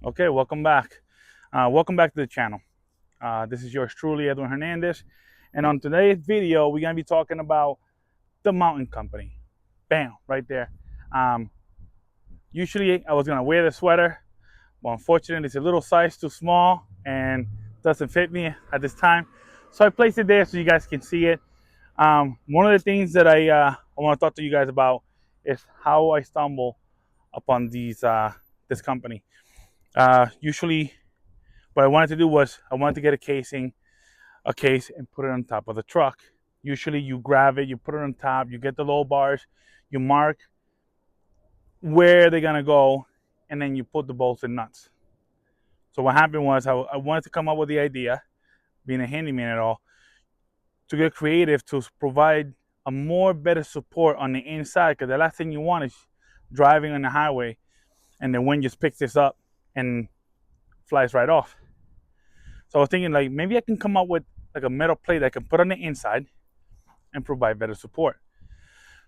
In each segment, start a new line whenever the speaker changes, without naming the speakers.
Okay, welcome back. Welcome back to the channel. This is yours truly, Edwin Hernandez. And on today's video, we're going to be talking about the mountain company. Bam, right there. Um, Usually, I was going to wear the sweater, but unfortunately, it's a little size too small and doesn't fit me at this time. So I placed it there so you guys can see it. One of the things that I want to talk to you guys about is how I stumble upon this company. Usually, what I wanted to do was I wanted to get a case, and put it on top of the truck. Usually, you grab it, you put it on top, you get the low bars, you mark where they're gonna go, and then you put the bolts and nuts. So what happened was I wanted to come up with the idea, being a handyman at all, to get creative to provide a more better support on the inside. Because the last thing you want is driving on the highway and the wind just picks this up and flies right off. So I was thinking, like, maybe I can come up with like a metal plate that I can put on the inside and provide better support.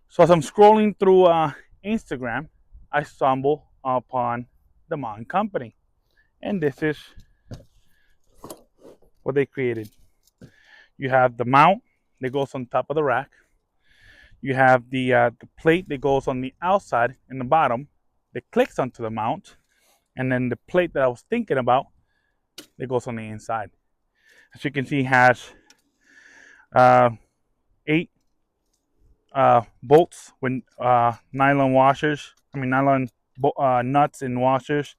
So as I'm scrolling through Instagram, I stumble upon the mountain company, and this is what they created. You have the mount that goes on top of the rack. You have the plate that goes on the outside in the bottom that clicks onto the mount, and then the plate that I was thinking about that goes on the inside. As you can see, has 8 bolts with nylon washers. Nylon nuts and washers.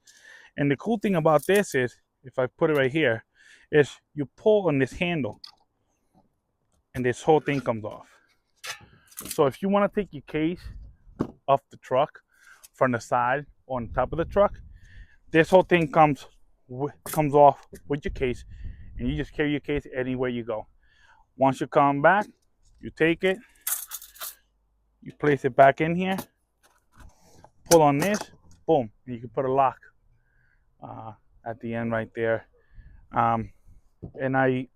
And the cool thing about this is, if I put it right here, is you pull on this handle, and this whole thing comes off. So if you want to take your case off the truck from the side on top of the truck, this whole thing comes off with your case, and you just carry your case anywhere you go. Once you come back, you take it, you place it back in here, pull on this, boom, and you can put a lock at the end right there. And I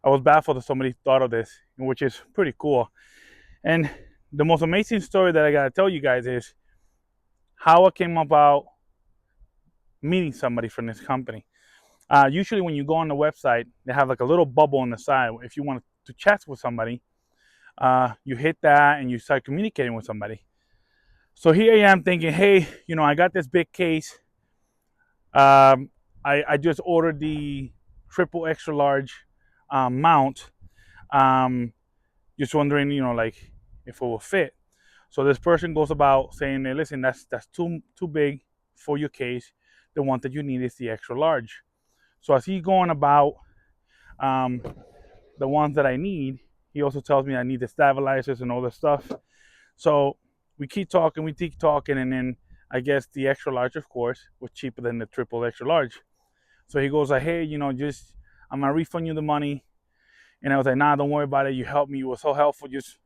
was baffled that somebody thought of this, which is pretty cool. And the most amazing story that I gotta tell you guys is how I came about meeting somebody from this company. Usually when you go on the website, they have like a little bubble on the side. If you want to chat with somebody, you hit that and you start communicating with somebody. So here I am thinking, hey, I got this big case. I just ordered the triple extra large mount. Just wondering, like, if it will fit. So this person goes about saying, hey, listen, that's too big for your case. The one that you need is the extra large. So as he's going about the ones that I need, he also tells me I need the stabilizers and all this stuff. So we keep talking, and then I guess the extra large, of course, was cheaper than the triple extra large. So he goes like, hey, just I'm gonna refund you the money. And I was like, nah, don't worry about it. You helped me. You were so helpful. Just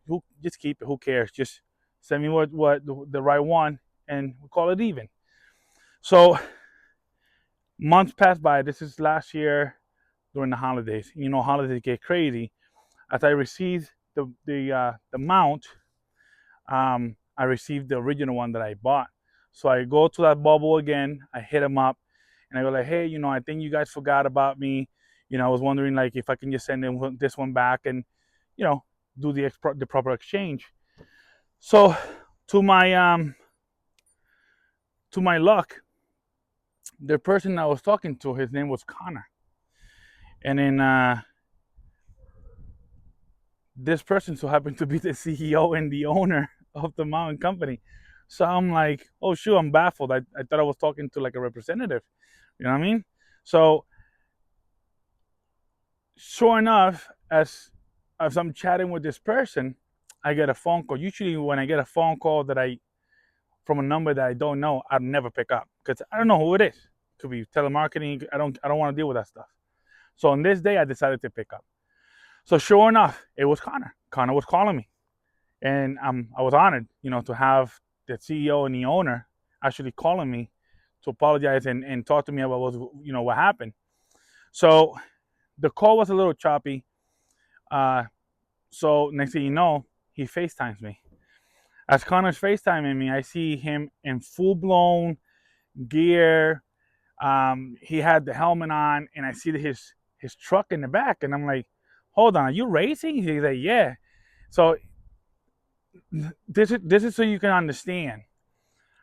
keep it. Who cares? Just send me what the right one, and we'll call it even. So months passed by. This is last year during the holidays. Holidays get crazy. As I received the mount, I received the original one that I bought. So I go to that bubble again. I hit him up, and I go like, hey, I think you guys forgot about me. I was wondering, like, if I can just send them this one back and, do the proper exchange. So to my luck, the person I was talking to, his name was Conor. And then this person so happened to be the CEO and the owner of the mountain company. So I'm like, oh shoot, I'm baffled. I thought I was talking to like a representative. You know what I mean? So sure enough, as I'm chatting with this person, I get a phone call. Usually when I get a phone call from a number that I don't know, I'll never pick up because I don't know who it is. It could be telemarketing. I don't want to deal with that stuff. So on this day, I decided to pick up. So sure enough, it was Conor. Conor was calling me, and I was honored, to have the CEO and the owner actually calling me to apologize and talk to me about what happened. So the call was a little choppy. So next thing you know, he FaceTimes me. As Conor's FaceTiming me, I see him in full-blown gear. He had the helmet on, and I see his truck in the back, and I'm like, "Hold on, are you racing?" He's like, "Yeah." So this is so you can understand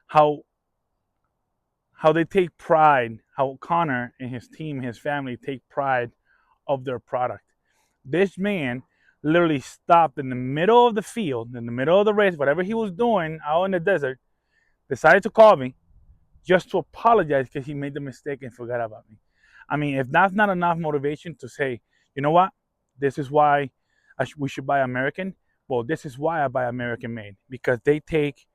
how they take pride, how Conor and his team, his family take pride of their product. This man literally stopped in the middle of the field, in the middle of the race, whatever he was doing out in the desert, decided to call me just to apologize because he made the mistake and forgot about me. I mean, if that's not enough motivation to say, you know what, this is why we should buy American. Well, this is why I buy American made, because they take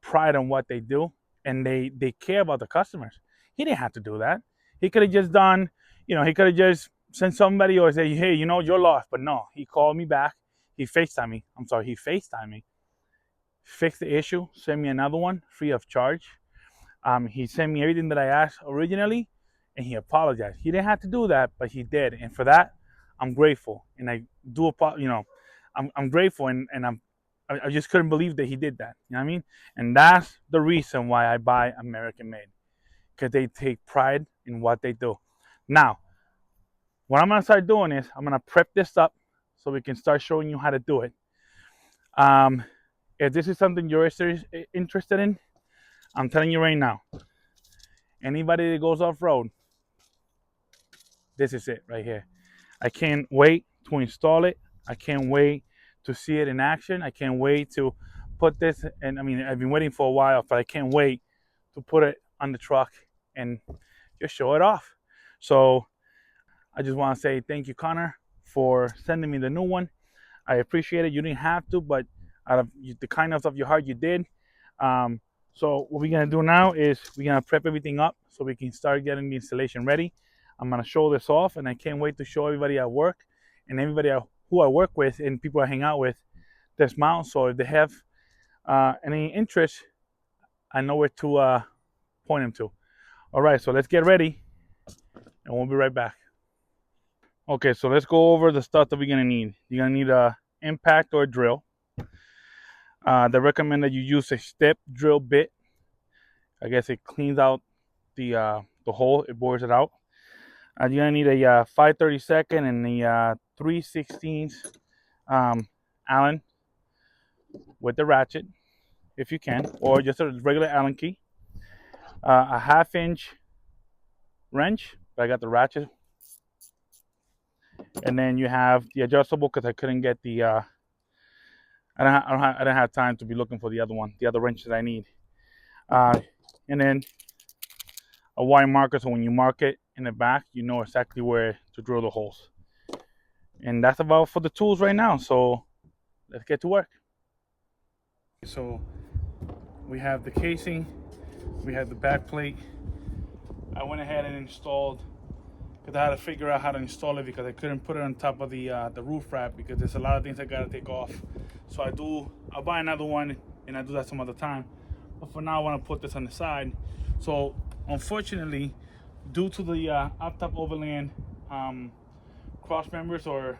pride in what they do, and they care about the customers. He didn't have to do that. He could have just done, he could have just sent somebody or say, hey, you're lost. But no, he called me back. He FaceTimed me. He FaceTimed me, fixed the issue, sent me another one free of charge. He sent me everything that I asked originally, and he apologized. He didn't have to do that, but he did, and for that, I'm grateful. And I do, I'm grateful, and I just couldn't believe that he did that. You know what I mean? And that's the reason why I buy American made, because they take pride in what they do. Now, what I'm gonna start doing is I'm gonna prep this up so we can start showing you how to do it. If this is something you're interested in, I'm telling you right now, anybody that goes off road, this is it right here. I can't wait to install it. I can't wait to see it in action. I can't wait to put this, and I mean, I've been waiting for a while, but I can't wait to put it on the truck and just show it off. So I just want to say thank you, Conor, for sending me the new one. I appreciate it. You didn't have to, but out of the kindness of your heart, you did. So what we're gonna do now is we're gonna prep everything up so we can start getting the installation ready. I'm gonna show this off, and I can't wait to show everybody at work and everybody who I work with and people I hang out with this mount. So if they have any interest, I know where to point them to. All right, so let's get ready, and we'll be right back. Okay, so let's go over the stuff that we're gonna need. You're gonna need a impact or a drill. They recommend that you use a step drill bit. I guess it cleans out the hole, it bores it out. You're gonna need a 5/32 and a 3/16 Allen with the ratchet, if you can, or just a regular Allen key. A 1/2 inch wrench, but I got the ratchet. And then you have the adjustable, because I couldn't get the I didn't have time to be looking for the other one, the other wrench that I need. And then a wire marker, so when you mark it in the back, you know exactly where to drill the holes. And that's about for the tools right now. So let's get to work. So we have the casing, we have the back plate. I went ahead and installed, because I had to figure out how to install it, because I couldn't put it on top of the roof rack, because there's a lot of things I gotta take off. So I'll buy another one, and I do that some other time. But for now, I want to put this on the side. So unfortunately, due to the up-top overland cross members, or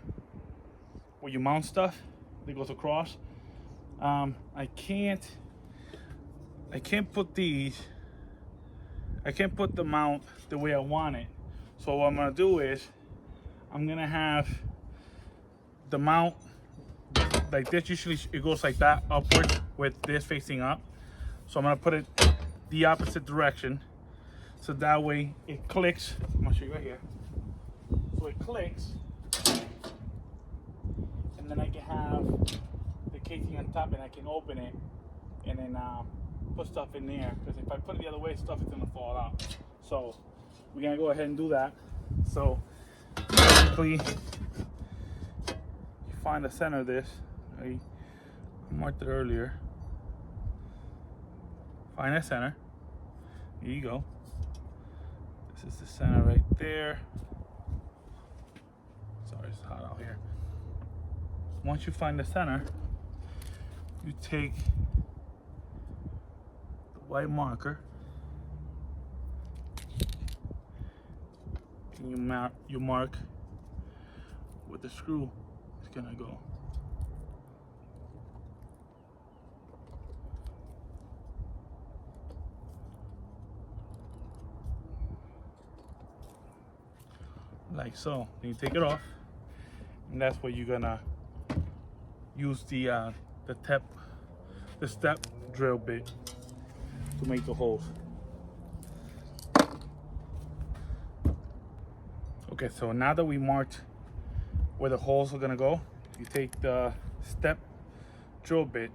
where you mount stuff that goes across, I can't put the mount the way I want it. So what I'm gonna do is I'm gonna have the mount like this. Usually it goes like that, upward, with this facing up. So I'm gonna put it the opposite direction, so that way it clicks. I'm gonna show you right here. So it clicks, and then I can have the casing on top, and I can open it, and then put stuff in there. Because if I put it the other way, stuff is gonna fall out. So we're gonna go ahead and do that. So basically, you find the center of this. I marked it earlier. Find that center. Here you go. This is the center right there. Sorry, it's hot out here. Once you find the center, you take the white marker and you mark where the screw is gonna go. like so. Then you take it off, and that's where you're gonna use the step drill bit to make the holes. Okay, so now that we marked where the holes are gonna go, you take the step drill bit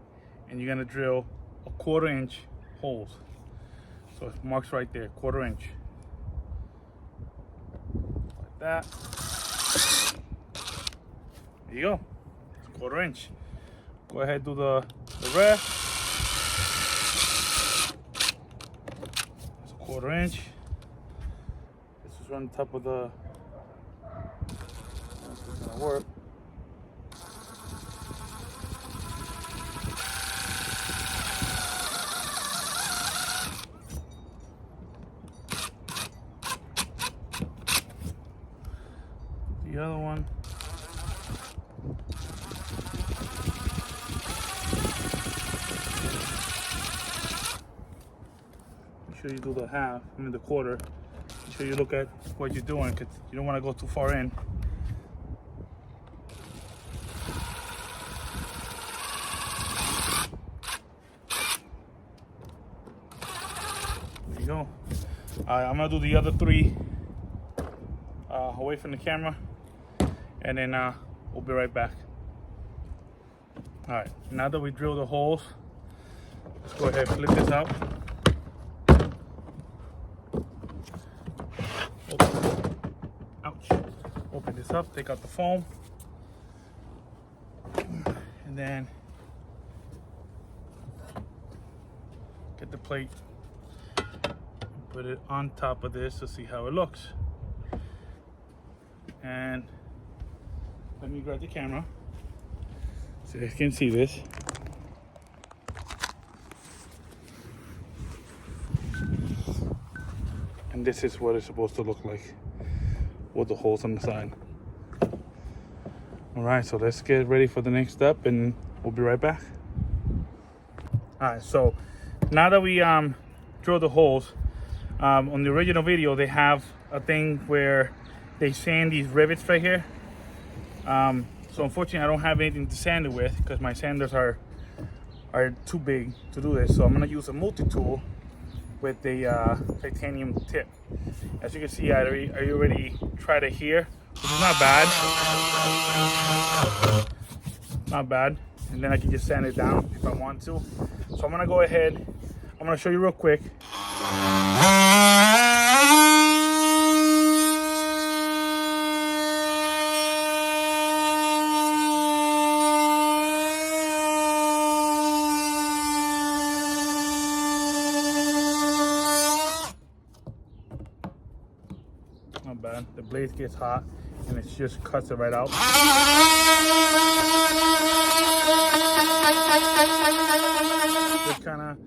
and you're gonna drill a 1/4 inch holes. So it marks right there, 1/4 inch. Like that. There you go, 1/4 inch. Go ahead, do the rest. It's a 1/4 inch. This is on top of the, this is gonna work. The other one. Make sure you do the half, the 1/4. Make sure you look at what you're doing, because you don't want to go too far in. There you go. I'm gonna do the other 3 away from the camera, and then we'll be right back. All right, now that we drill the holes, let's go ahead and flip this out. Open this up, take out the foam, and then get the plate, put it on top of this to see how it looks. And let me grab the camera so you can see this. And this is what it's supposed to look like with the holes on the side. All right, so let's get ready for the next step and we'll be right back. All right, so now that we drill the holes, on the original video, they have a thing where they sand these rivets right here. So unfortunately, I don't have anything to sand it with because my sanders are too big to do this. So I'm gonna use a multi-tool with the titanium tip. As you can see, I already tried it here, which is not bad. Not bad. And then I can just sand it down if I want to. So I'm gonna go ahead, I'm gonna show you real quick. Not bad. The blade gets hot and it just cuts it right out. Just kind of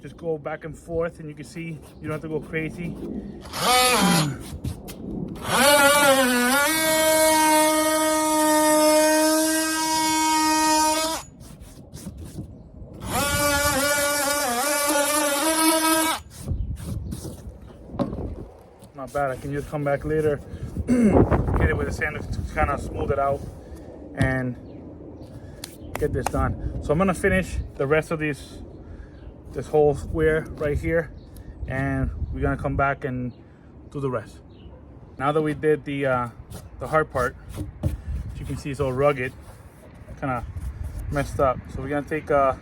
just go back and forth, and you can see you don't have to go crazy. Not bad. I can just come back later, get it with a sander to kind of smooth it out and get this done. So I'm gonna finish the rest of this whole square right here, and we're gonna come back and do the rest. Now that we did the hard part, as you can see, it's all rugged, kind of messed up. So we're gonna take a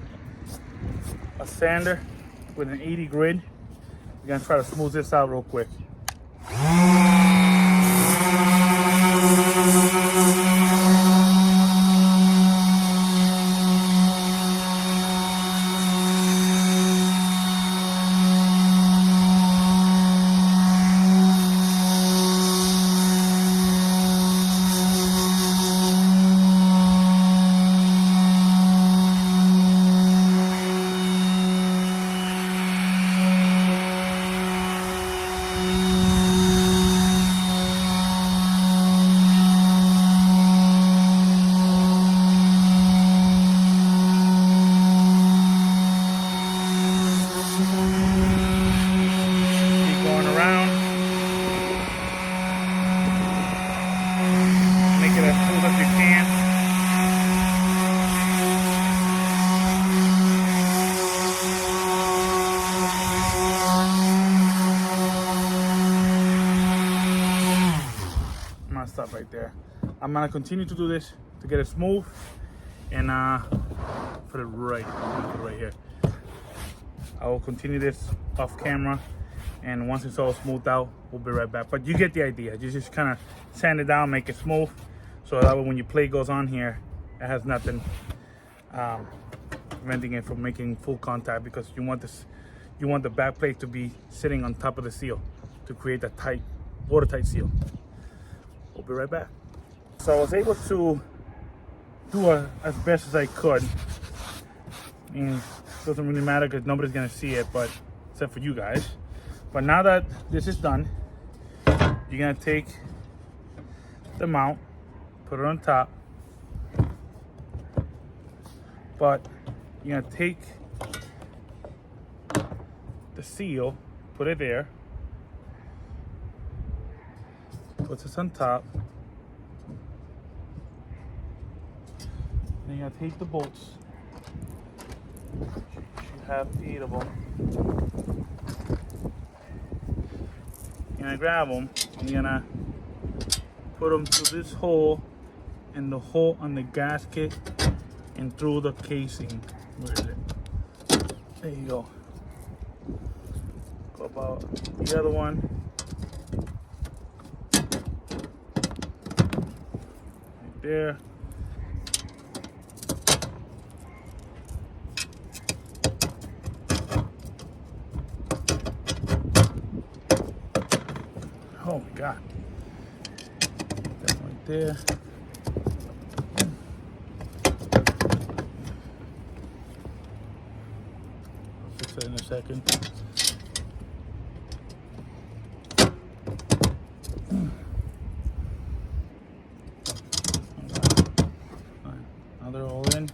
sander with an 80 grit. We're gonna try to smooth this out real quick. up right there. I'm gonna continue to do this to get it smooth, and put it right here. I will continue this off camera, and once it's all smoothed out, we'll be right back. But you get the idea. You just kind of sand it down, make it smooth, so that way when your plate goes on here, it has nothing preventing it from making full contact, because you want the back plate to be sitting on top of the seal to create that tight, watertight seal. We'll be right back. So I was able to do as best as I could. I mean, it doesn't really matter because nobody's gonna see it, but except for you guys. But now that this is done, you're gonna take the mount, put it on top, but you're gonna take the seal, put it there, put this on top, then you're gonna take the bolts. You have 8 of them. You're gonna grab them and you're gonna put them through this hole and the hole on the gasket and through the casing. Where is it? There you go. Go about the other one. Right there. Oh my God. That right there. I'll fix that in a second. Now they're all in.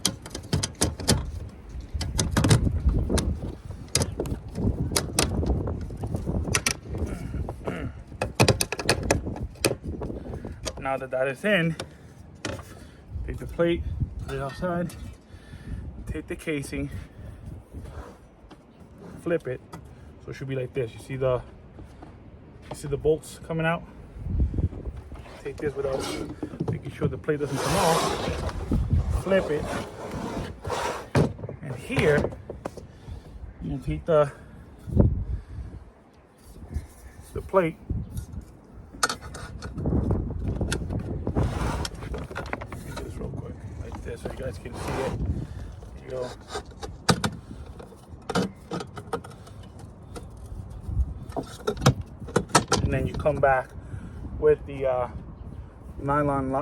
Now that that is in, take the plate, put it outside, take the casing, flip it, so it should be like this. You see the bolts coming out? Take this without making sure the plate doesn't come off, flip it, and here, you can take the plate, so you guys can see it. There you go. And then you come back with the nylocks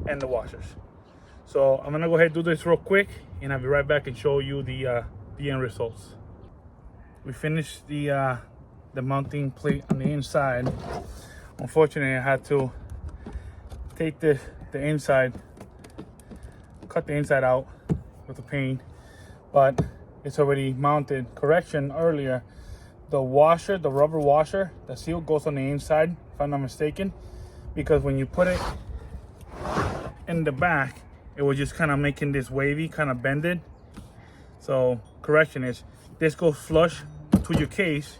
and the washers. So I'm gonna go ahead and do this real quick, and I'll be right back and show you the end results. We finished the mounting plate on the inside. Unfortunately, I had to take the inside, cut the inside out with the paint, but it's already mounted. Correction earlier, the washer, the rubber washer, the seal goes on the inside, if I'm not mistaken, because when you put it in the back, it was just kind of making this wavy, kind of bended. So correction is, this goes flush to your case,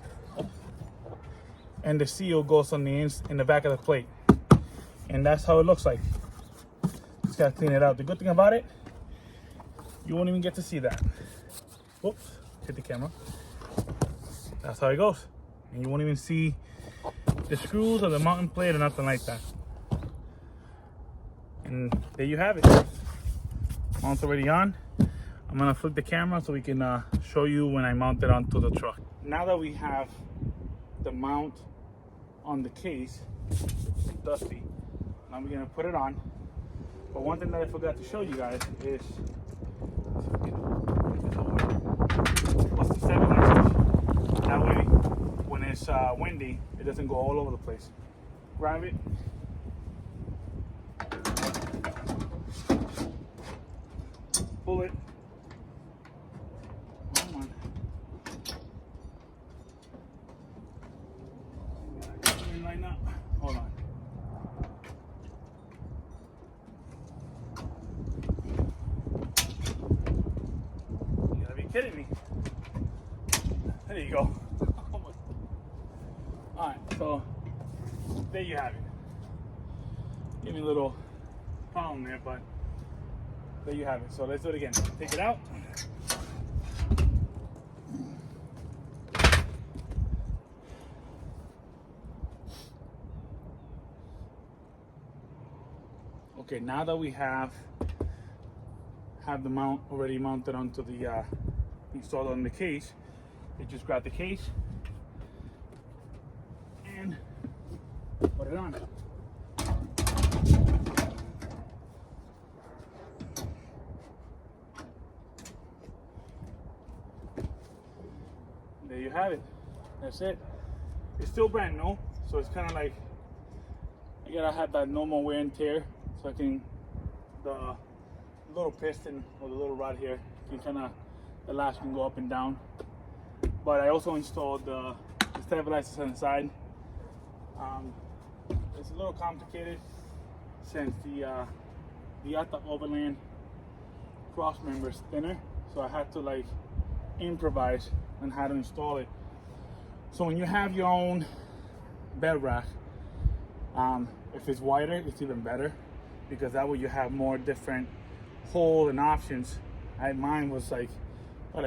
and the seal goes on the in the back of the plate, and that's how it looks like. Just gotta clean it out. The good thing about it, you won't even get to see that. Whoops, hit the camera. That's how it goes. And you won't even see the screws or the mounting plate or nothing like that. And there you have it. Mount's already on. I'm gonna flip the camera so we can show you when I mount it onto the truck. Now that we have the mount on the case, it's dusty. Now we're gonna put it on. But one thing that I forgot to show you guys is what's the stabilizer. That way, when it's windy, it doesn't go all over the place. Grab it. Pull it. Come on. Line up. Hold on. Kidding me? There you go. All right, so there you have it. Give me a little problem there, but there you have it. So let's do it again. Take it out. Okay, now that we have the mount already mounted onto the installed on the case, you just grab the case and put it on. There you have it. That's it. It's still brand new, so it's kind of like I gotta have that normal wear and tear, so I can the little piston or the little rod here can kind of, the latch can go up and down. But I also installed the stabilizers on the side. It's a little complicated since the Yata Overland cross member is thinner, so I had to like improvise on how to install it. So when you have your own bed rack, if it's wider, it's even better, because that way you have more different hole and options. Mine was like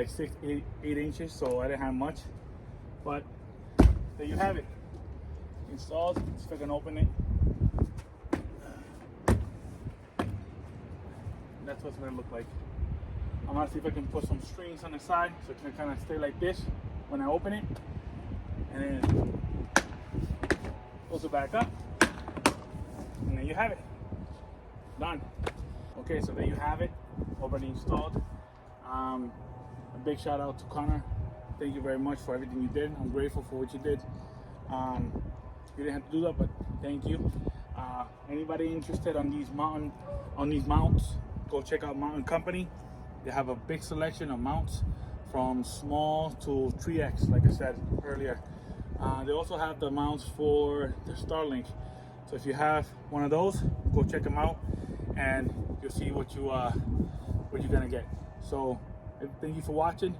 6, 8 inches, so I didn't have much. But there you have it, installed. Let's see if I can open it. That's what it's gonna look like. I'm gonna see if I can put some strings on the side so it can kind of stay like this when I open it, and then close it back up, and there you have it, done. Okay, so there you have it, already installed. A big shout out to Conor. Thank you very much for everything you did. I'm grateful for what you did. You didn't have to do that, but thank you. Anybody interested on these mounts, go check out Mountain Company. They have a big selection of mounts from small to 3X, like I said earlier. They also have the mounts for the Starlink. So if you have one of those, go check them out, and you'll see what you're gonna get. So thank you for watching.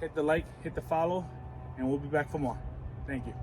Hit the like, hit the follow, and we'll be back for more. Thank you.